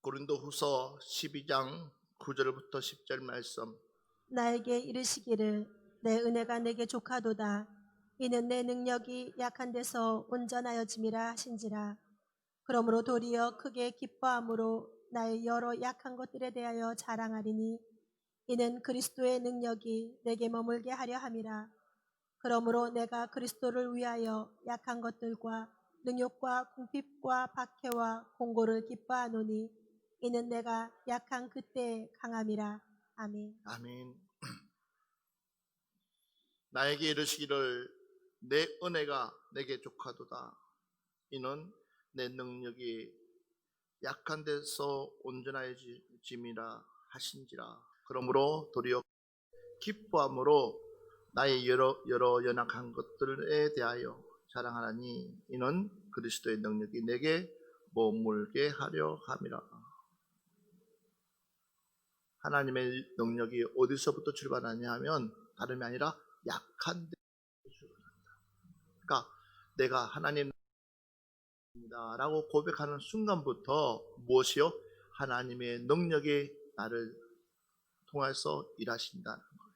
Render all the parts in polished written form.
고린도후서 12장 9절부터 10절 말씀. 나에게 이르시기를 내 은혜가 내게 족하도다. 이는 내 능력이 약한 데서 온전하여짐이라 하신지라. 그러므로 도리어 크게 기뻐함으로 나의 여러 약한 것들에 대하여 자랑하리니 이는 그리스도의 능력이 내게 머물게 하려 함이라. 그러므로 내가 그리스도를 위하여 약한 것들과 능욕과 궁핍과 박해와 공고를 기뻐하노니 이는 내가 약한 그때의 강함이라. 아멘. 아멘. 나에게 이르시기를 내 은혜가 내게 족하도다. 이는 내 능력이 약한 데서 온전하여짐이라 하신지라. 그러므로 도리어 기뻐함으로 나의 여러 연약한 것들에 대하여 자랑하나니 이는 그리스도의 능력이 내게 머물게 하려 함이라. 하나님의 능력이 어디서부터 출발하냐 하면 다름이 아니라 약한 데서 출발한다. 그러니까 내가 하나님입니다 라고 고백하는 순간부터 무엇이요? 하나님의 능력이 나를 통해서 일하신다는 거예요.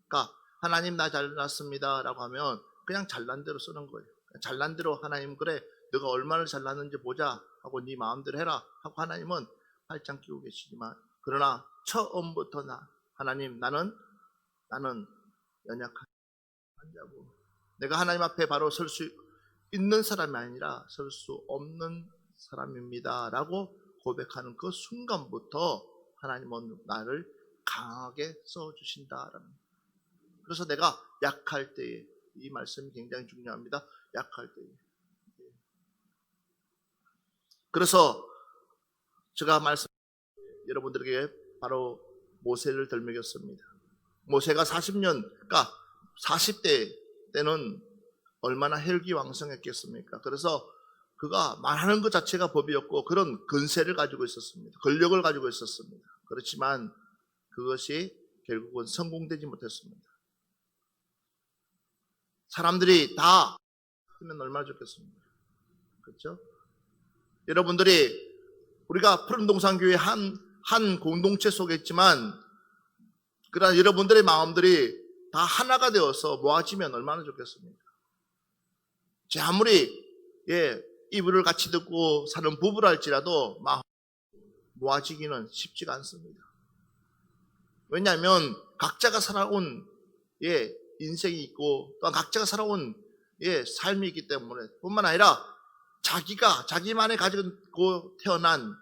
그러니까 하나님 나 잘났습니다 라고 하면 그냥 잘난 대로 쓰는 거예요. 잘난 대로 하나님 그래 너가 얼마나 잘났는지 보자 하고 네 마음대로 해라 하고 하나님은 팔짱 끼고 계시지만, 그러나 처음부터 하나님 나는 연약한 자고 내가 하나님 앞에 바로 설 수 있는 사람이 아니라 설 수 없는 사람입니다 라고 고백하는 그 순간부터 하나님은 나를 강하게 써주신다라는 거예요. 그래서 내가 약할 때에, 이 말씀이 굉장히 중요합니다. 약할 때에. 그래서 제가 여러분들에게 바로 모세를 덜먹였습니다. 모세가 40년, 그러니까 40대 때는 얼마나 혈기왕성했겠습니까? 그래서 그가 말하는 것 자체가 법이었고 그런 근세를 가지고 있었습니다. 권력을 가지고 있었습니다. 그렇지만 그것이 결국은 성공되지 못했습니다. 사람들이 다 하면 얼마나 좋겠습니까? 그렇죠? 여러분들이 우리가 푸른동산교회 한 공동체 속에 있지만 그러나 여러분들의 마음들이 다 하나가 되어서 모아지면 얼마나 좋겠습니까? 제 아무리 이불을 같이 듣고 사는 부부랄지라도 마음 모아지기는 쉽지가 않습니다. 왜냐하면 각자가 살아온 인생이 있고 또 각자가 살아온 삶이 있기 때문에, 뿐만 아니라 자기만의 가지고 태어난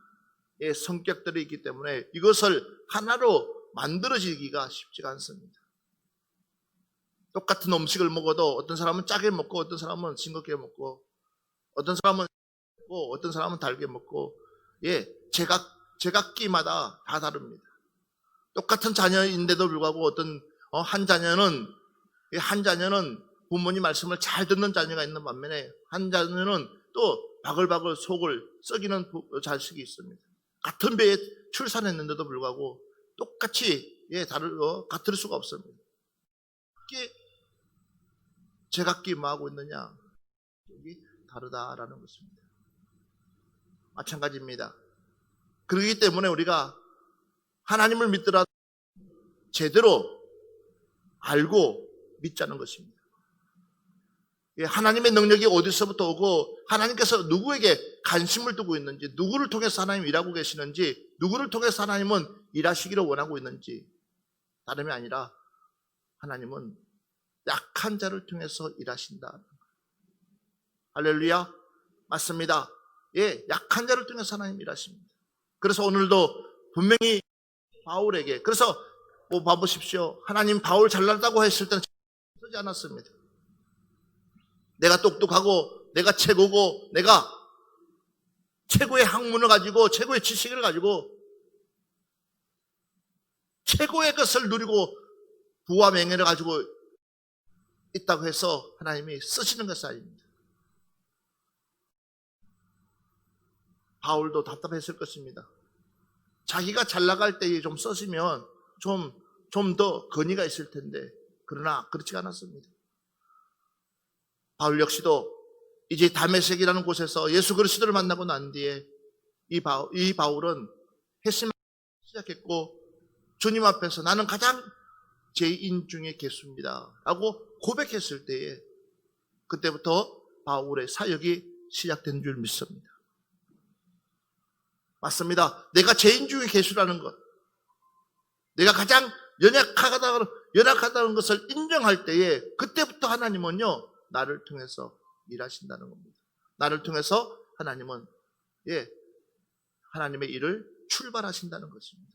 성격들이 있기 때문에 이것을 하나로 만들어지기가 쉽지가 않습니다. 똑같은 음식을 먹어도 어떤 사람은 짜게 먹고 어떤 사람은 싱겁게 먹고 어떤 사람은 먹고 어떤 사람은 달게 먹고 제각기마다 다 다릅니다. 똑같은 자녀인데도 불구하고 한 자녀는 부모님 말씀을 잘 듣는 자녀가 있는 반면에 한 자녀는 또 바글바글 속을 썩이는 자식이 있습니다. 같은 배에 출산했는데도 불구하고 똑같이 같을 수가 없습니다. 제각기 뭐 하고 있느냐? 여기 다르다라는 것입니다. 마찬가지입니다. 그렇기 때문에 우리가 하나님을 믿더라도 제대로 알고 믿자는 것입니다. 하나님의 능력이 어디서부터 오고 하나님께서 누구에게 관심을 두고 있는지, 누구를 통해서 하나님 일하고 계시는지, 누구를 통해서 하나님은 일하시기를 원하고 있는지, 다름이 아니라 하나님은 약한 자를 통해서 일하신다. 할렐루야. 맞습니다. 약한 자를 통해서 하나님 일하십니다. 그래서 오늘도 분명히 바울에게, 그래서 봐보십시오. 하나님 바울 잘났다고 했을 때는 쓰지 않았습니다. 내가 똑똑하고 내가 최고고 내가 최고의 학문을 가지고 최고의 지식을 가지고 최고의 것을 누리고 부와 명예를 가지고 있다고 해서 하나님이 쓰시는 것이 아닙니다. 바울도 답답했을 것입니다. 자기가 잘 나갈 때에 좀 썼으면 좀 더 건의가 있을 텐데, 그러나 그렇지 않았습니다. 바울 역시도 이제 다메섹이라는 곳에서 예수 그리스도를 만나고 난 뒤에 이 바울은 했으면 시작했고 주님 앞에서 나는 가장 죄인 중에 개수입니다 라고 고백했을 때에 그때부터 바울의 사역이 시작된 줄 믿습니다. 맞습니다. 내가 죄인 중에 개수라는 것, 내가 가장 연약하다는 것을 인정할 때에 그때부터 하나님은요 나를 통해서 일하신다는 겁니다. 나를 통해서 하나님은 하나님의 일을 출발하신다는 것입니다.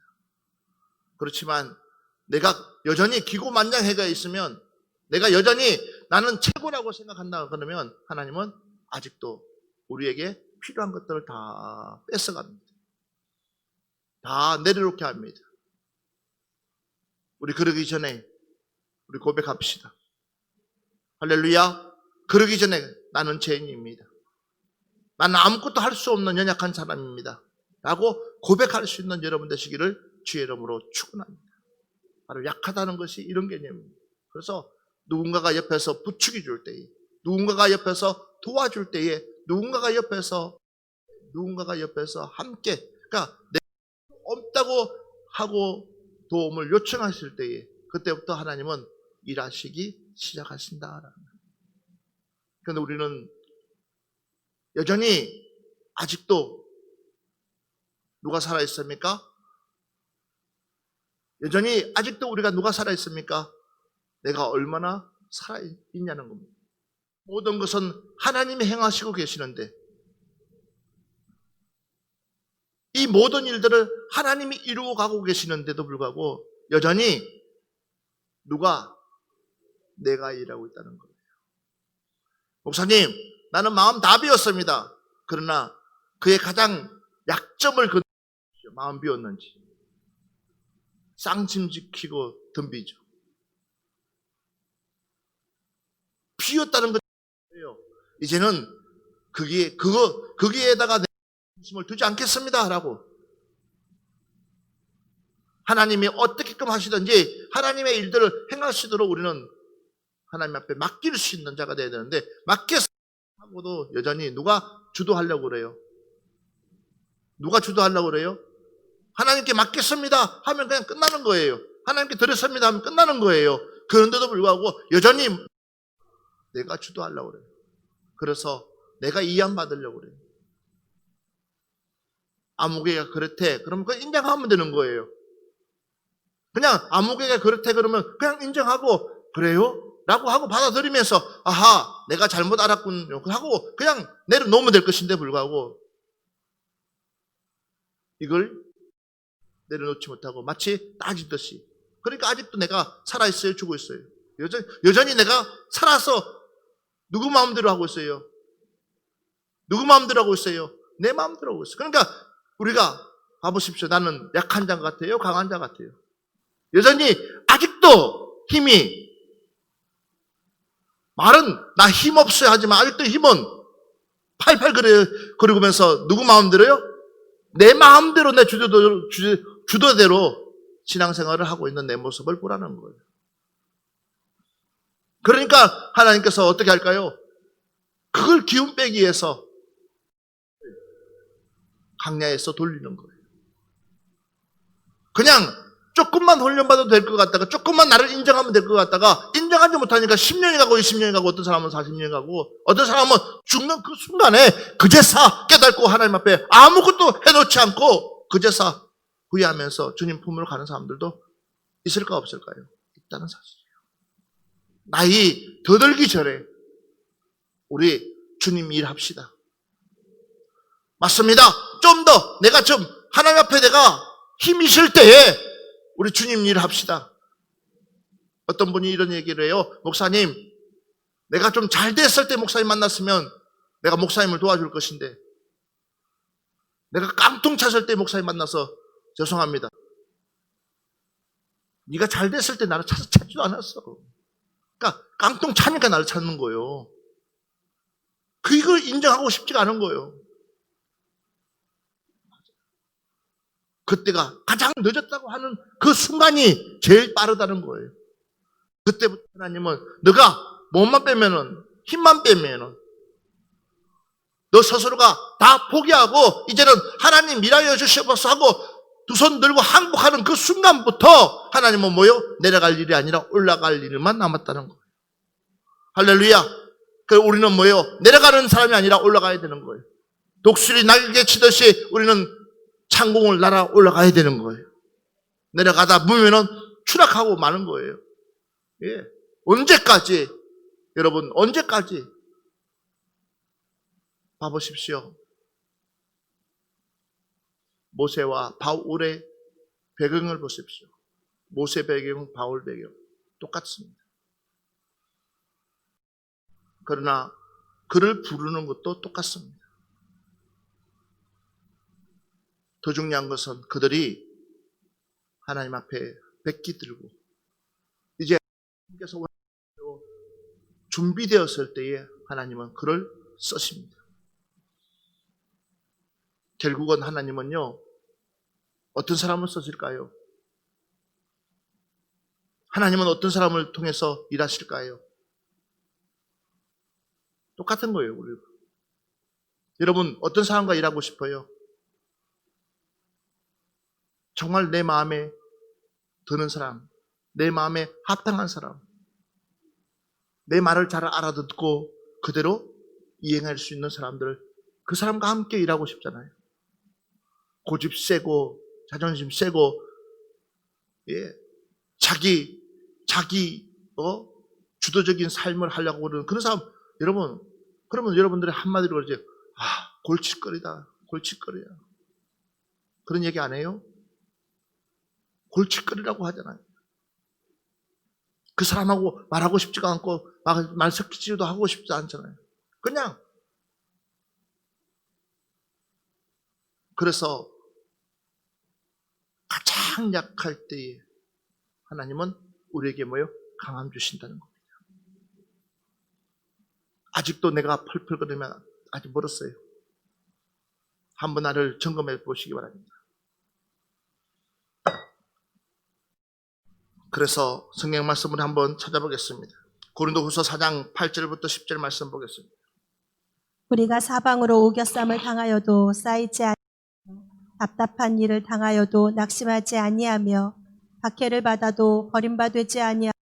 그렇지만 내가 여전히 기고만장해가 있으면, 내가 여전히 나는 최고라고 생각한다 그러면 하나님은 아직도 우리에게 필요한 것들을 다 뺏어갑니다. 다 내려놓게 합니다. 우리 그러기 전에 우리 고백합시다. 할렐루야. 그러기 전에 나는 죄인입니다. 나는 아무것도 할 수 없는 연약한 사람입니다 라고 고백할 수 있는 여러분 되시기를 주의 이름으로 축원합니다. 바로 약하다는 것이 이런 개념입니다. 그래서 누군가가 옆에서 부추기 줄 때에, 누군가가 옆에서 도와줄 때에, 누군가가 옆에서 함께, 그러니까 내가 없다고 하고 도움을 요청하실 때에 그때부터 하나님은 일하시기 시작하신다라는 거예요. 그런데 우리는 여전히 아직도 누가 살아있습니까? 여전히 아직도 우리가 누가 살아있습니까? 내가 얼마나 살아있냐는 겁니다. 모든 것은 하나님이 행하시고 계시는데 이 모든 일들을 하나님이 이루어 가고 계시는데도 불구하고 여전히 내가 일하고 있다는 거예요. 목사님, 나는 마음 다 비웠습니다. 그러나 그의 가장 약점을 건드리십시오. 마음 비웠는지. 쌍심 지키고 덤비죠. 비웠다는 거예요. 이제는 거기에다가 내 중심을 두지 않겠습니다 라고. 하나님이 어떻게끔 하시든지 하나님의 일들을 행하시도록 우리는 하나님 앞에 맡길 수 있는 자가 되어야 되는데, 맡겼하고도 여전히 누가 주도하려고 그래요? 누가 주도하려고 그래요? 하나님께 맡겼습니다 하면 그냥 끝나는 거예요. 하나님께 드렸습니다 하면 끝나는 거예요. 그런데도 불구하고 여전히 내가 주도하려고 그래요. 그래서 내가 이양 받으려고 그래요. 아무개가 그렇대 그러면 그냥 인정하면 되는 거예요. 그냥 아무개가 그렇대 그러면 그냥 인정하고 그래요? 라고 하고 받아들이면서 아하 내가 잘못 알았군요 하고 그냥 내려놓으면 될 것인데 불구하고 이걸 내려놓지 못하고 마치 따지듯이, 그러니까 아직도 내가 살아있어요? 죽어 있어요? 여전히 내가 살아서 누구 마음대로 하고 있어요? 누구 마음대로 하고 있어요? 내 마음대로 하고 있어요. 그러니까 우리가 봐보십시오. 나는 약한 자 같아요? 강한 자 같아요? 여전히 아직도 힘이, 말은 나 힘 없어야 하지만 아직도 힘은 팔팔 그러면서 누구 마음대로요? 내 마음대로 내 주도대로 신앙생활을 하고 있는 내 모습을 보라는 거예요. 그러니까 하나님께서 어떻게 할까요? 그걸 기운 빼기 위해서 강야에서 돌리는 거예요. 그냥 조금만 훈련받아도 될 것 같다가, 조금만 나를 인정하면 될 것 같다가 인정하지 못하니까 10년이 가고 20년이 가고 어떤 사람은 40년이 가고 어떤 사람은 죽는 그 순간에 그제서 깨닫고 하나님 앞에 아무것도 해놓지 않고 그제서 후회하면서 주님 품으로 가는 사람들도 있을까 없을까요? 있다는 사실이에요. 나이 더 들기 전에 우리 주님 일합시다. 맞습니다. 좀 더 내가 좀 하나님 앞에 내가 힘이 실 때에 우리 주님 일 합시다. 어떤 분이 이런 얘기를 해요. 목사님, 내가 좀 잘 됐을 때 목사님 만났으면 내가 목사님을 도와줄 것인데 내가 깡통 찼을 때 목사님 만나서 죄송합니다. 네가 잘 됐을 때 나를 찾지도 않았어. 그러니까 깡통 차니까 나를 찾는 거예요. 그걸 인정하고 싶지가 않은 거예요. 그때가 가장 늦었다고 하는 그 순간이 제일 빠르다는 거예요. 그때부터 하나님은 너가 몸만 빼면은, 힘만 빼면은 너 스스로가 다 포기하고 이제는 하나님 일하여 주시옵소서 하고 두 손 들고 항복하는 그 순간부터 하나님은 뭐요? 내려갈 일이 아니라 올라갈 일만 남았다는 거예요. 할렐루야. 그래서 우리는 뭐요? 내려가는 사람이 아니라 올라가야 되는 거예요. 독수리 날개 치듯이 우리는 창공을 날아 올라가야 되는 거예요. 내려가다 보면은 추락하고 마는 거예요. 예. 언제까지? 여러분, 언제까지? 봐보십시오. 모세와 바울의 배경을 보십시오. 모세 배경, 바울 배경 똑같습니다. 그러나 그를 부르는 것도 똑같습니다. 더 중요한 것은 그들이 하나님 앞에 백기 들고 이제 하나님께서 준비되었을 때에 하나님은 그를 쓰십니다. 결국은 하나님은요, 어떤 사람을 쓰실까요? 하나님은 어떤 사람을 통해서 일하실까요? 똑같은 거예요, 우리. 여러분, 어떤 사람과 일하고 싶어요? 정말 내 마음에 드는 사람, 내 마음에 합당한 사람, 내 말을 잘 알아듣고 그대로 이행할 수 있는 사람들, 그 사람과 함께 일하고 싶잖아요. 고집 세고 자존심 세고 자기 주도적인 삶을 하려고 그러는 그런 사람, 여러분, 그러면 여러분들이 한마디로 그러죠. 골칫거리다, 골칫거리야. 그런 얘기 안 해요? 골칫거리라고 하잖아요. 그 사람하고 말하고 싶지가 않고 말 섞이지도 하고 싶지 않잖아요. 그냥. 그래서 가장 약할 때에 하나님은 우리에게 뭐요? 강함 주신다는 겁니다. 아직도 내가 펄펄거리면 아직 멀었어요. 한번 나를 점검해 보시기 바랍니다. 그래서 성경 말씀을 한번 찾아보겠습니다. 고린도후서 4장 8절부터 10절 말씀 보겠습니다. 우리가 사방으로 우겨쌈을 당하여도 쌓이지 아니하며 답답한 일을 당하여도 낙심하지 아니하며 박해를 받아도 버림받지 아니하고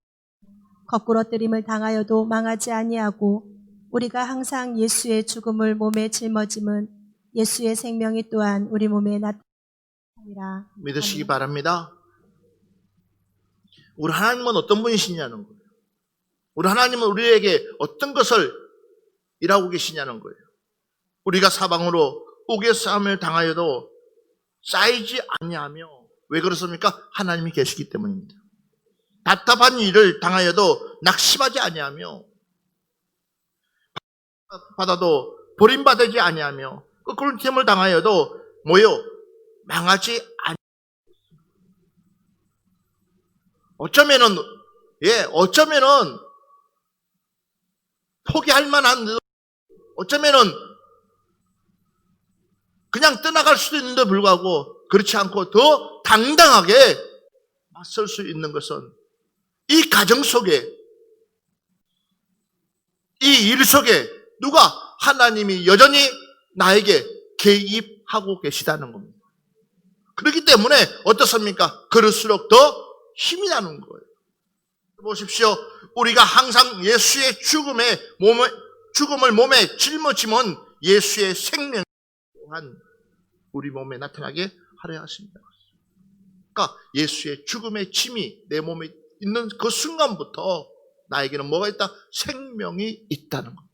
거꾸러뜨림을 당하여도 망하지 아니하고 우리가 항상 예수의 죽음을 몸에 짊어짐은 예수의 생명이 또한 우리 몸에 나타나리라. 믿으시기 바랍니다. 우리 하나님은 어떤 분이시냐는 거예요. 우리 하나님은 우리에게 어떤 것을 일하고 계시냐는 거예요. 우리가 사방으로 우겨쌈을 당하여도 쌓이지 아니하며, 왜 그렇습니까? 하나님이 계시기 때문입니다. 답답한 일을 당하여도 낙심하지 아니하며 받아도 버림받지 아니하며 거꾸로 됨을 당하여도 뭐요? 망하지 아니. 어쩌면은 포기할 만한, 어쩌면은 그냥 떠나갈 수도 있는데 불구하고 그렇지 않고 더 당당하게 맞설 수 있는 것은 이 가정 속에, 이 일 속에 누가 하나님이 여전히 나에게 개입하고 계시다는 겁니다. 그렇기 때문에 어떻습니까? 그럴수록 더 힘이 나는 거예요. 보십시오. 우리가 항상 예수의 죽음을 몸에 짊어지면 예수의 생명 또한 우리 몸에 나타나게 하려 하십니다. 그러니까 예수의 죽음의 짐이 내 몸에 있는 그 순간부터 나에게는 뭐가 있다? 생명이 있다는 겁니다.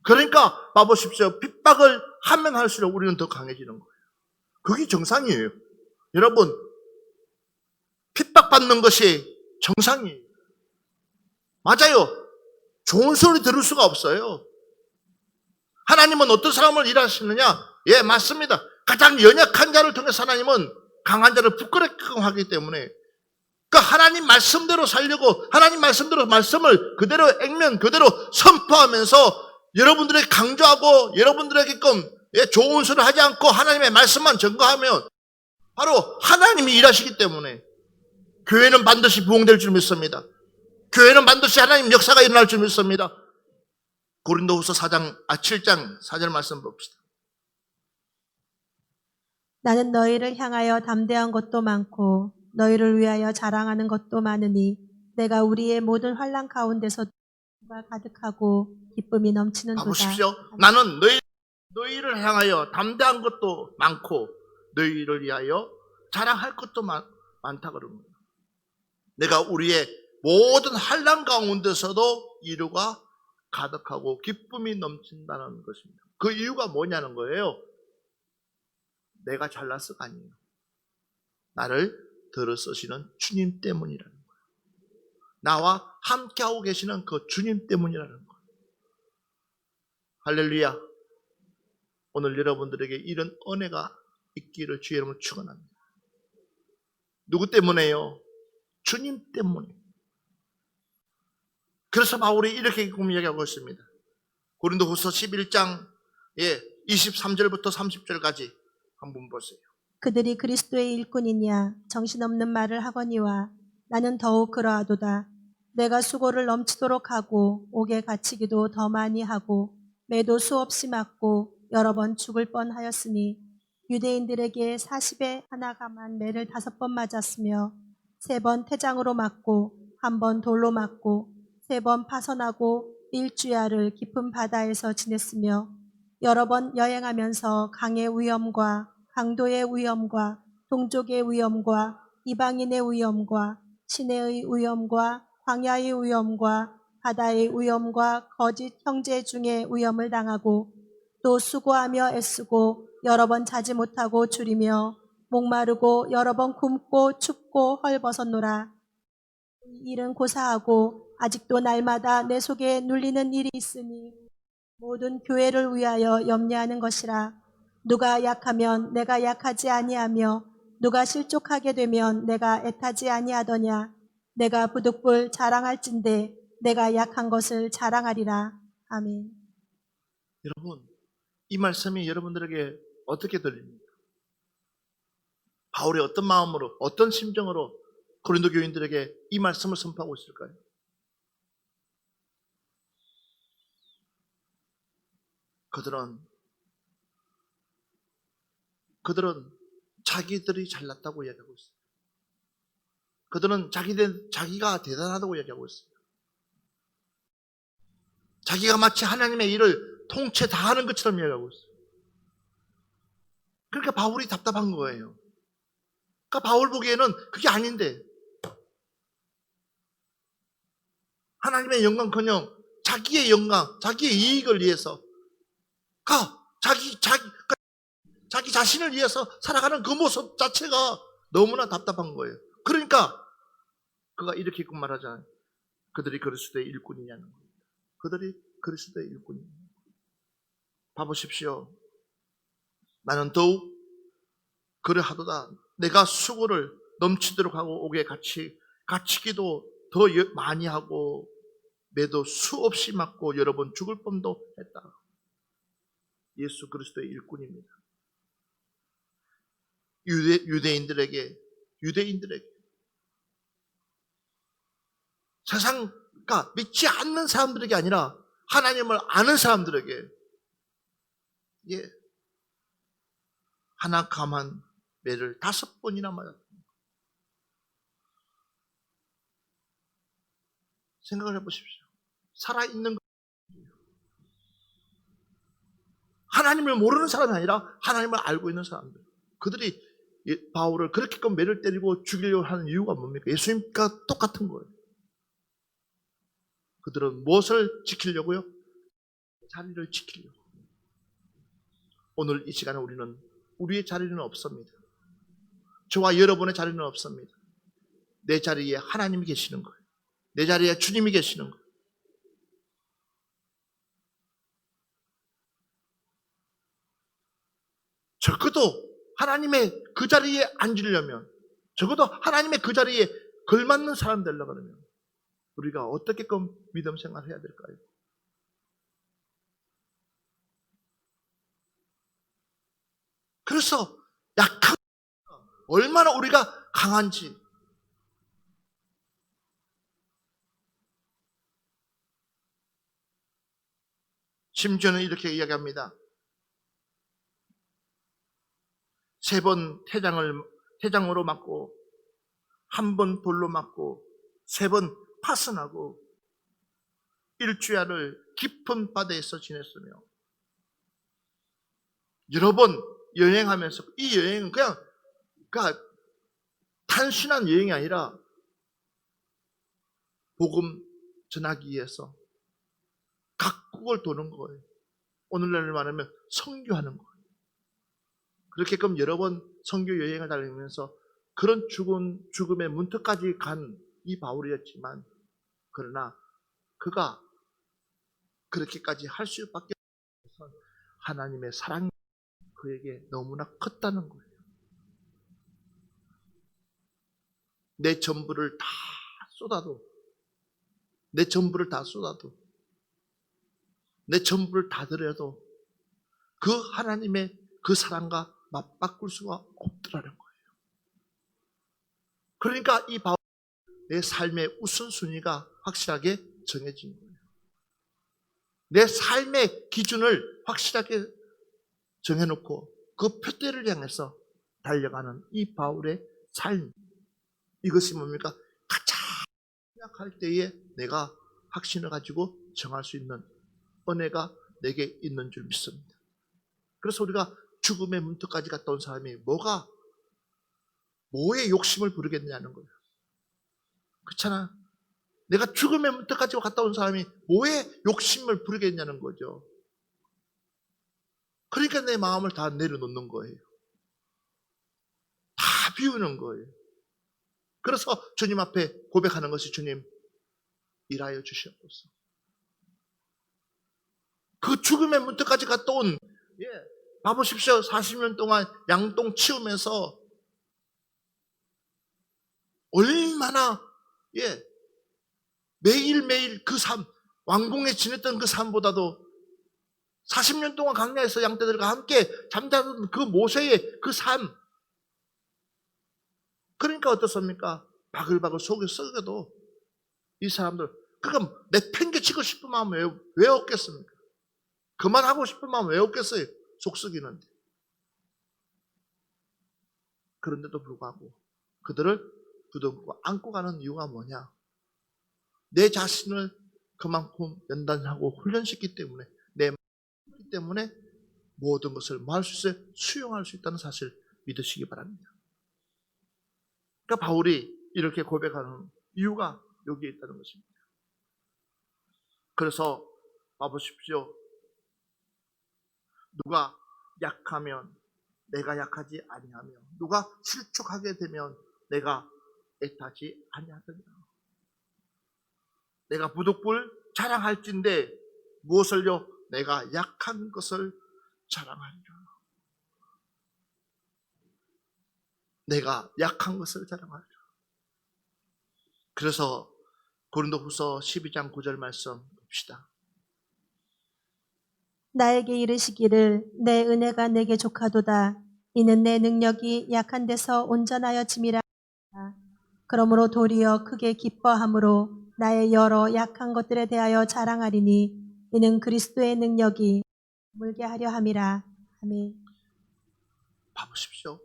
그러니까 봐보십시오. 핍박을 하면 할수록 우리는 더 강해지는 거예요. 그게 정상이에요. 여러분, 핍박받는 것이 정상이에요. 맞아요. 좋은 소리 들을 수가 없어요. 하나님은 어떤 사람을 일하시느냐? 예, 맞습니다. 가장 연약한 자를 통해서 하나님은 강한 자를 부끄럽게 하기 때문에, 그러니까 하나님 말씀대로 살려고 하나님 말씀대로 말씀을 그대로 액면 그대로 선포하면서 여러분들에게 강조하고 여러분들에게끔 좋은 소리를 하지 않고 하나님의 말씀만 전거하면 바로 하나님이 일하시기 때문에 교회는 반드시 부흥될 줄 믿습니다. 교회는 반드시 하나님 역사가 일어날 줄 믿습니다. 고린도후서 7장 4절 말씀 봅시다. 나는 너희를 향하여 담대한 것도 많고 너희를 위하여 자랑하는 것도 많으니 내가 우리의 모든 환난 가운데서 가득하고 기쁨이 넘치는도다. 봐보십시오. 나는 너희를 향하여 담대한 것도 많고 너희를 위하여 자랑할 것도 많다 그러는 거예요. 내가 우리의 모든 환난 가운데서도 이루가 가득하고 기쁨이 넘친다는 것입니다. 그 이유가 뭐냐는 거예요. 내가 잘나서가 아니에요. 나를 들어 쓰시는 주님 때문이라는 거예요. 나와 함께하고 계시는 그 주님 때문이라는 거예요. 할렐루야. 오늘 여러분들에게 이런 은혜가 있기를 주의 이름으로 축원합니다. 누구 때문에요? 주님 때문에. 그래서 바울이 이렇게 이야기하고 있습니다. 고린도후서 11장 23절부터 30절까지 한번 보세요. 그들이 그리스도의 일꾼이냐 정신없는 말을 하거니와 나는 더욱 그러하도다. 내가 수고를 넘치도록 하고 옥에 갇히기도 더 많이 하고 매도 수없이 맞고 여러 번 죽을 뻔하였으니 유대인들에게 40에 하나 감한 매를 5번 맞았으며 3번 태장으로 맞고 1번 돌로 맞고 3번 파선하고 일주야를 깊은 바다에서 지냈으며 여러 번 여행하면서 강의 위험과 강도의 위험과 동족의 위험과 이방인의 위험과 시내의 위험과 광야의 위험과 바다의 위험과 거짓 형제 중에 위험을 당하고 또 수고하며 애쓰고 여러 번 자지 못하고 줄이며 목마르고 여러 번 굶고 춥고 헐벗었노라. 이 일은 고사하고 아직도 날마다 내 속에 눌리는 일이 있으니 모든 교회를 위하여 염려하는 것이라. 누가 약하면 내가 약하지 아니하며 누가 실족하게 되면 내가 애타지 아니하더냐. 내가 부득불 자랑할진대 내가 약한 것을 자랑하리라. 아멘. 여러분, 이 말씀이 여러분들에게 어떻게 들립니까? 바울이 어떤 마음으로, 어떤 심정으로 고린도 교인들에게 이 말씀을 선포하고 있을까요? 그들은 자기들이 잘났다고 이야기하고 있어요. 그들은 자기가 대단하다고 이야기하고 있어요. 자기가 마치 하나님의 일을 통째 다 하는 것처럼 이야기하고 있어요. 그러니까 바울이 답답한 거예요. 그러니까 바울 보기에는 그게 아닌데 하나님의 영광커녕 자기의 영광, 자기의 이익을 위해서 자기 자신을 위해서 살아가는 그 모습 자체가 너무나 답답한 거예요. 그러니까 그가 이렇게 말하잖아요. 그들이 그리스도의 일꾼이냐는 거예요. 그들이 그리스도의 일꾼이냐. 봐보십시오. 나는 더욱 그러하도다. 내가 수고를 넘치도록 하고 옥에 갇히기도 더 많이 하고 매도 수없이 맞고 여러 번 죽을 뻔도 했다. 예수 그리스도의 일꾼입니다. 유대인들에게 그러니까 믿지 않는 사람들에게 아니라 하나님을 아는 사람들에게 하나 감한 매를 5번이나 맞았다. 생각을 해보십시오. 살아있는 하나님을 모르는 사람이 아니라 하나님을 알고 있는 사람들. 그들이 바울을 그렇게끔 매를 때리고 죽이려고 하는 이유가 뭡니까? 예수님과 똑같은 거예요. 그들은 무엇을 지키려고요? 자리를 지키려고. 오늘 이 시간에 우리는 우리의 자리는 없습니다. 저와 여러분의 자리는 없습니다. 내 자리에 하나님이 계시는 거예요. 내 자리에 주님이 계시는 거예요. 적어도 하나님의 그 자리에 앉으려면, 적어도 하나님의 그 자리에 걸맞는 사람 되려고 하면 우리가 어떻게끔 믿음 생활을 해야 될까요? 그래서 약한 얼마나 우리가 강한지 심지어는 이렇게 이야기합니다. 3번 태장으로 맞고, 1번 돌로 맞고, 3번 파선하고, 일주야를 깊은 바다에서 지냈으며, 여러 번 여행하면서, 이 여행은 그냥 단순한 여행이 아니라 복음 전하기 위해서 각국을 도는 거예요. 오늘날로 말하면 선교하는 거예요. 그렇게끔 여러 번 선교 여행을 다니면서 그런 죽음의 문턱까지 간 이 바울이었지만, 그러나 그가 그렇게까지 할 수밖에 없어서 하나님의 사랑이 그에게 너무나 컸다는 거예요. 내 전부를 다 쏟아도, 내 전부를 다 쏟아도, 내 전부를 다 드려도 그 하나님의 그 사랑과 맞바꿀 수가 없더라는 거예요. 그러니까 이 바울, 내 삶의 우선순위가 확실하게 정해진 거예요. 내 삶의 기준을 확실하게 정해놓고 그 표대를 향해서 달려가는 이 바울의 삶, 이것이 뭡니까? 가장 약할 때에 내가 확신을 가지고 정할 수 있는 은혜가 내게 있는 줄 믿습니다. 그래서 우리가 죽음의 문턱까지 갔다 온 사람이 뭐에 욕심을 부르겠냐는 거예요. 그렇잖아. 내가 죽음의 문턱까지 갔다 온 사람이 뭐에 욕심을 부르겠냐는 거죠. 그러니까 내 마음을 다 내려놓는 거예요. 다 비우는 거예요. 그래서 주님 앞에 고백하는 것이, 주님, 일하여 주시옵소서. 그 죽음의 문턱까지 갔다 온, 봐보십시오. 40년 동안 양동 치우면서 얼마나 매일매일 그 삶, 왕궁에 지냈던 그 삶보다도 40년 동안 광야에서 양떼들과 함께 잠자던 그 모세의 그 삶, 그러니까 어떻습니까? 바글바글 속에 썩어도 이 사람들, 그럼 내팽개치고 싶은 마음 왜 없겠습니까? 그만하고 싶은 마음 왜 없겠어요? 속 썩이는데. 그런데도 불구하고 그들을 부둥고 안고 가는 이유가 뭐냐? 내 자신을 그만큼 연단하고 훈련시키기 때문에, 내 마음이기 때문에 모든 것을 뭐할 수 있어요? 수용할 수 있다는 사실을 믿으시기 바랍니다. 그러니까 바울이 이렇게 고백하는 이유가 여기에 있다는 것입니다. 그래서 봐보십시오. 누가 약하면 내가 약하지 아니하며, 누가 실족하게 되면 내가 애타지 아니하더냐. 내가 부득불 자랑할진대 무엇을요? 내가 약한 것을 자랑하리라. 내가 약한 것을 자랑하리라. 그래서 고린도후서 12장 9절 말씀 봅시다. 나에게 이르시기를 내 은혜가 내게 족하도다. 이는 내 능력이 약한 데서 온전하여짐이라. 그러므로 도리어 크게 기뻐함으로 나의 여러 약한 것들에 대하여 자랑하리니 이는 그리스도의 능력이 물게 하려 함이라. 아멘. 봐보십시오.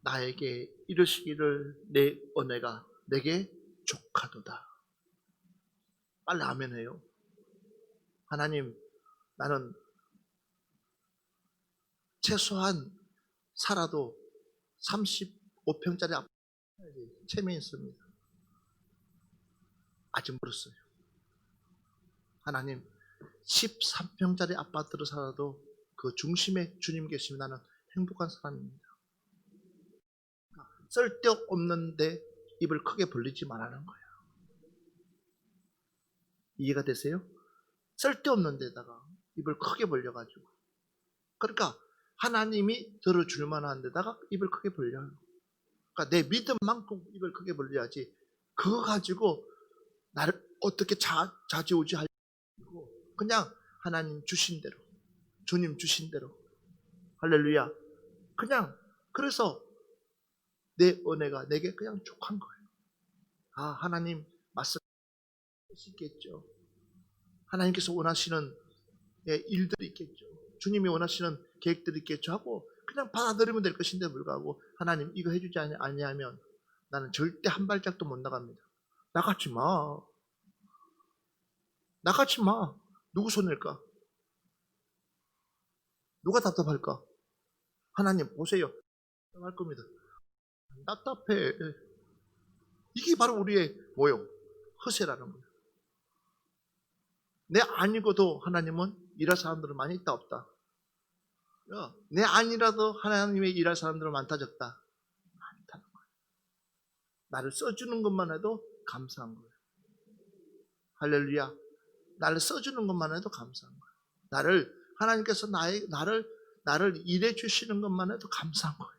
나에게 이르시기를 내 은혜가 내게 족하도다. 빨리 아멘해요. 하나님, 나는 최소한 살아도 35평짜리 아파트에 체면이 있습니다. 아직 멀었어요. 하나님, 13평짜리 아파트로 살아도 그 중심에 주님 계시면 나는 행복한 사람입니다. 쓸데없는데 입을 크게 벌리지 말라는 거예요. 이해가 되세요? 쓸데없는 데다가 입을 크게 벌려가지고, 그러니까 하나님이 들어줄 만한 데다가 입을 크게 벌려요. 그러니까 내 믿음만큼 입을 크게 벌려야지, 그거 가지고 나를 어떻게 좌지우지하지 말고 그냥 하나님 주신 대로, 주님 주신 대로, 할렐루야. 그냥, 그래서 내 은혜가 내게 그냥 족한 거예요. 아, 하나님 말씀하실 수 있겠죠. 하나님께서 원하시는 일들이 있겠죠. 주님이 원하시는 계획들이 있겠죠 하고 그냥 받아들이면 될 것인데 불구하고 하나님 이거 해주지 아니하면 나는 절대 한 발짝도 못 나갑니다. 나가지 마. 나가지 마. 누구 손일까? 누가 답답할까? 하나님 보세요. 답답할 겁니다. 답답해. 이게 바로 우리의 뭐요? 허세라는 거예요. 내 아니고도 하나님은 일할 사람들은 많이 있다 없다. 내 아니라도 하나님의 일할 사람들은 많다 적다. 많다는 거예요. 나를 써주는 것만 해도 감사한 거예요. 할렐루야. 나를 써주는 것만 해도 감사한 거예요. 하나님께서 나를 일해 주시는 것만 해도 감사한 거예요.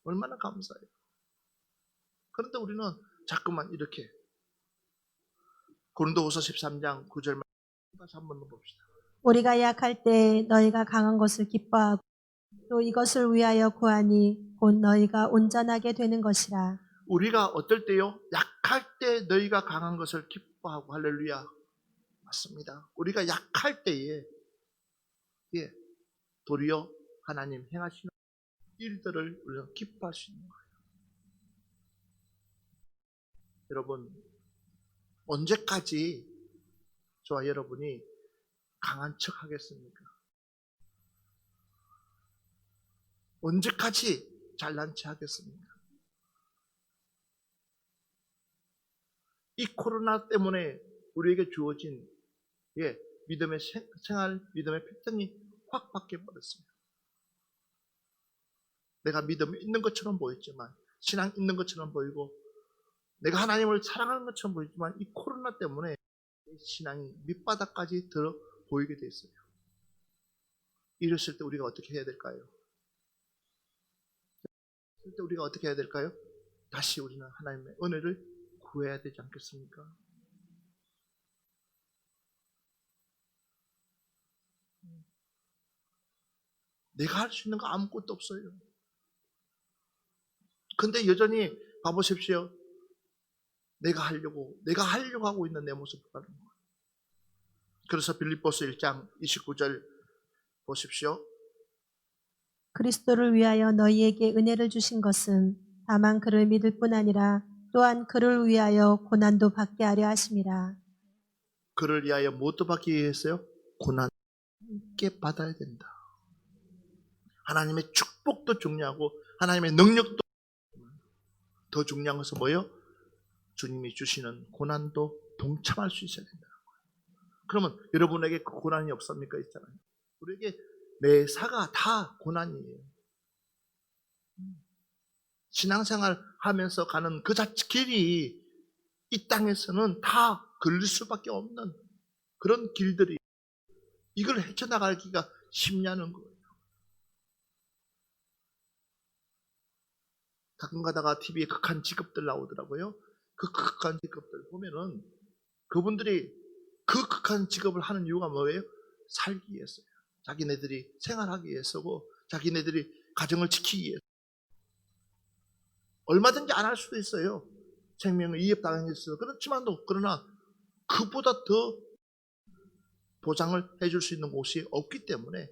얼마나 감사해요. 그런데 우리는 자꾸만 이렇게 고린도후서 13장 9절만 다시 한번 봅시다. 우리가 약할 때 너희가 강한 것을 기뻐하고 또 이것을 위하여 구하니 곧 너희가 온전하게 되는 것이라. 우리가 어떨 때요? 약할 때 너희가 강한 것을 기뻐하고. 할렐루야. 맞습니다. 우리가 약할 때에 도리어 하나님 행하시는 일들을 우리가 기뻐할 수 있는 거예요. 여러분, 언제까지 저와 여러분이 강한 척 하겠습니까? 언제까지 잘난 체 하겠습니까? 이 코로나 때문에 우리에게 주어진 믿음의 생활, 믿음의 패턴이 확 바뀌어버렸습니다. 내가 믿음이 있는 것처럼 보였지만, 신앙 있는 것처럼 보이고, 내가 하나님을 사랑하는 것처럼 보이지만, 이 코로나 때문에 신앙이 밑바닥까지 들어 보이게 됐어요. 이랬을 때 우리가 어떻게 해야 될까요? 이럴 때 우리가 어떻게 해야 될까요? 다시 우리는 하나님의 은혜를 구해야 되지 않겠습니까? 내가 할 수 있는 거 아무것도 없어요. 근데 여전히 봐보십시오. 내가 하려고 하고 있는 내 모습을 보는 거예요. 그래서 빌립보서 1장 29절 보십시오. 그리스도를 위하여 너희에게 은혜를 주신 것은 다만 그를 믿을 뿐 아니라 또한 그를 위하여 고난도 받게 하려 하심이라. 그를 위하여 무엇도 받기 위해서요? 고난 함께 받아야 된다. 하나님의 축복도 중요하고 하나님의 능력도 더 중요한 것은 뭐예요? 주님이 주시는 고난도 동참할 수 있어야 된다는 거예요. 그러면 여러분에게 그 고난이 없습니까? 있잖아요. 우리에게 매사가 다 고난이에요. 신앙생활 하면서 가는 그 자체 길이 이 땅에서는 다 걸릴 수밖에 없는 그런 길들이 이걸 헤쳐나가기가 쉽냐는 거예요. 가끔 가다가 TV에 극한 직업들 나오더라고요. 그 극한 직업들 보면은 그분들이 그 극한 직업을 하는 이유가 뭐예요? 살기 위해서요. 자기네들이 생활하기 위해서고 자기네들이 가정을 지키기 위해서. 얼마든지 안 할 수도 있어요. 생명을 이입당했어요. 그렇지만도 그러나 그보다 더 보장을 해줄 수 있는 곳이 없기 때문에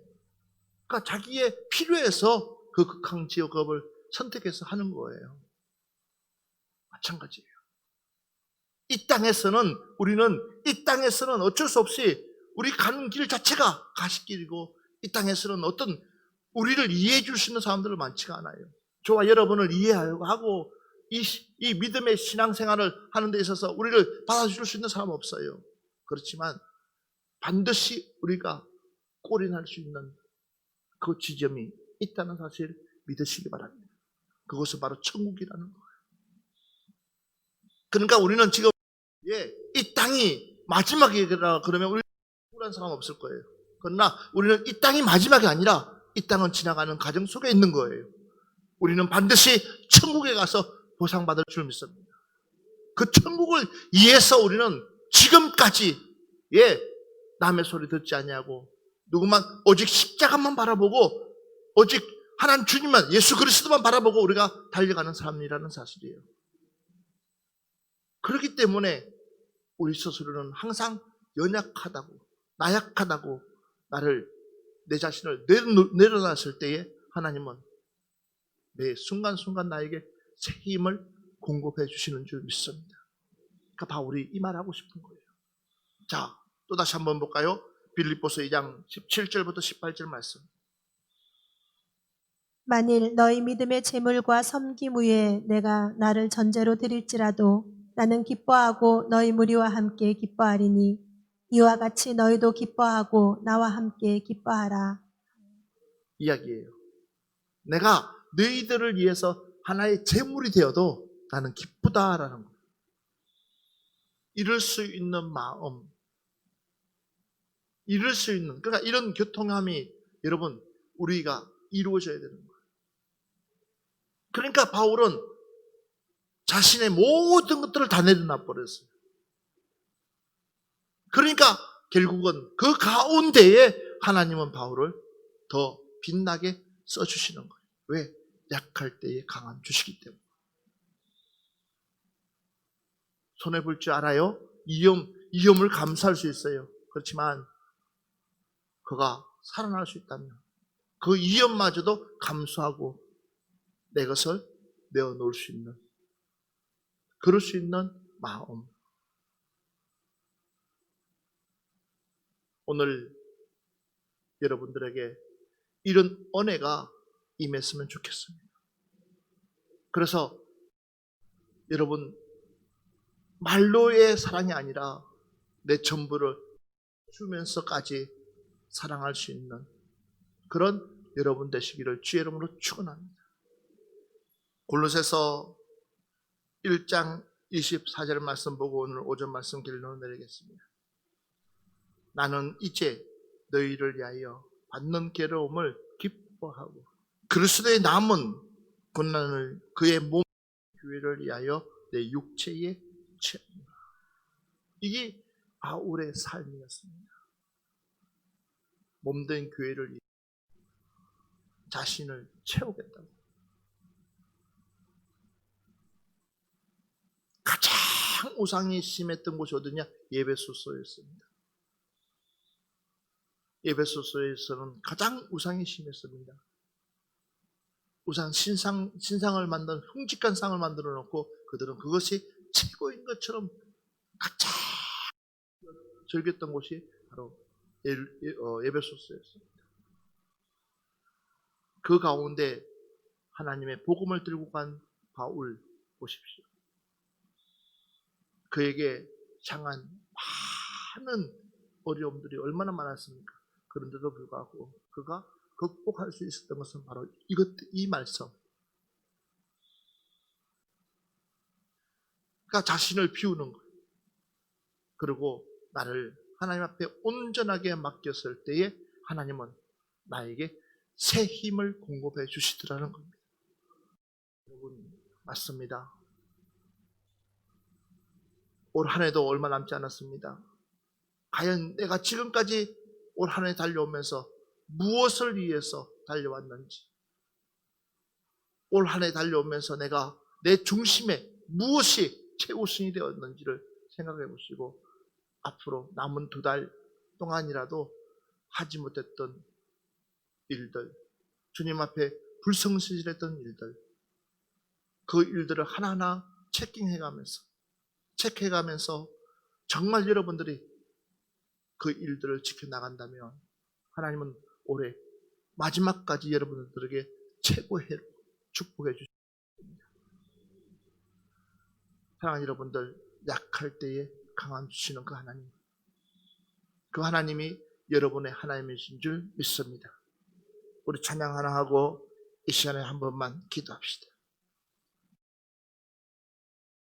그러니까 자기의 필요해서 그 극한 직업을 선택해서 하는 거예요. 마찬가지예요. 우리는 이 땅에서는 어쩔 수 없이 우리 가는 길 자체가 가시길이고 이 땅에서는 어떤 우리를 이해해 줄 수 있는 사람들은 많지가 않아요. 저와 여러분을 이해하고 이 믿음의 신앙생활을 하는 데 있어서 우리를 받아줄 수 있는 사람은 없어요. 그렇지만 반드시 우리가 골인할 수 있는 그 지점이 있다는 사실 믿으시기 바랍니다. 그것은 바로 천국이라는 거예요. 그러니까 우리는 지금 이 땅이 마지막이라 그러면 우리 억울한 사람 없을 거예요. 그러나 우리는 이 땅이 마지막이 아니라 이 땅은 지나가는 과정 속에 있는 거예요. 우리는 반드시 천국에 가서 보상받을 줄 믿습니다. 그 천국을 위해서 우리는 지금까지 남의 소리 듣지 아니하고 누구만 오직 십자가만 바라보고 오직 하나님 주님만 예수 그리스도만 바라보고 우리가 달려가는 사람이라는 사실이에요. 그렇기 때문에 우리 스스로는 항상 연약하다고 나약하다고 나를 내 자신을 내려놨을 때에 하나님은 매 순간순간 나에게 새 힘을 공급해 주시는 줄 믿습니다. 그러니까 바울이 이 말하고 싶은 거예요. 자, 또 다시 한번 볼까요? 빌립보서 2장 17절부터 18절 말씀. 만일 너희 믿음의 재물과 섬김 위에 내가 나를 전제로 드릴지라도 나는 기뻐하고 너희 무리와 함께 기뻐하리니 이와 같이 너희도 기뻐하고 나와 함께 기뻐하라. 이야기예요. 내가 너희들을 위해서 하나의 재물이 되어도 나는 기쁘다라는 거예요. 이룰 수 있는 마음, 이룰 수 있는, 그러니까 이런 교통함이 여러분 우리가 이루어져야 되는 거예요. 그러니까 바울은 자신의 모든 것들을 다 내려놔 버렸어요. 그러니까 결국은 그 가운데에 하나님은 바울을 더 빛나게 써주시는 거예요. 왜? 약할 때에 강함 주시기 때문에. 손해볼 줄 알아요? 위험을 감수할 수 있어요. 그렇지만 그가 살아날 수 있다면 그 위험마저도 감수하고 내 것을 내어놓을 수 있는, 그럴 수 있는 마음. 오늘 여러분들에게 이런 은혜가 임했으면 좋겠습니다. 그래서 여러분 말로의 사랑이 아니라 내 전부를 주면서까지 사랑할 수 있는 그런 여러분 되시기를 주의 이름으로 축원합니다. 골로새서 1장 24절 말씀 보고 오늘 오전 말씀 결론을 내리겠습니다. 나는 이제 너희를 위하여 받는 괴로움을 기뻐하고 그리스도의 남은 고난을 그의 몸 교회를 위하여 내 육체에 채우라. 이게 바울의 삶이었습니다. 몸된 교회를 위해 자신을 채우겠다고. 가장 우상이 심했던 곳이 어디냐? 에베소서였습니다. 에베소서에서는 가장 우상이 심했습니다. 우상 신상을 만든 흉측한 상을 만들어 놓고 그들은 그것이 최고인 것처럼 가장 즐겼던 곳이 바로 에베소서였습니다. 그 가운데 하나님의 복음을 들고 간 바울 보십시오. 그에게 향한 많은 어려움들이 얼마나 많았습니까? 그런데도 불구하고 그가 극복할 수 있었던 것은 바로 이 말씀. 그러니까 자신을 비우는 거예요. 그리고 나를 하나님 앞에 온전하게 맡겼을 때에 하나님은 나에게 새 힘을 공급해 주시더라는 겁니다. 여러분, 맞습니다. 올 한 해도 얼마 남지 않았습니다. 과연 내가 지금까지 올 한 해 달려오면서 무엇을 위해서 달려왔는지, 올 한 해 달려오면서 내가 내 중심에 무엇이 최우선이 되었는지를 생각해 보시고 앞으로 남은 2달 동안이라도 하지 못했던 일들, 주님 앞에 불성실했던 일들, 그 일들을 하나하나 체크해가면서 정말 여러분들이 그 일들을 지켜나간다면 하나님은 올해 마지막까지 여러분들에게 최고의 해로 축복해 주십니다. 사랑하는 여러분들, 약할 때에 강함 주시는 그 하나님, 그 하나님이 여러분의 하나님이신 줄 믿습니다. 우리 찬양 하나 하고 이 시간에 한 번만 기도합시다.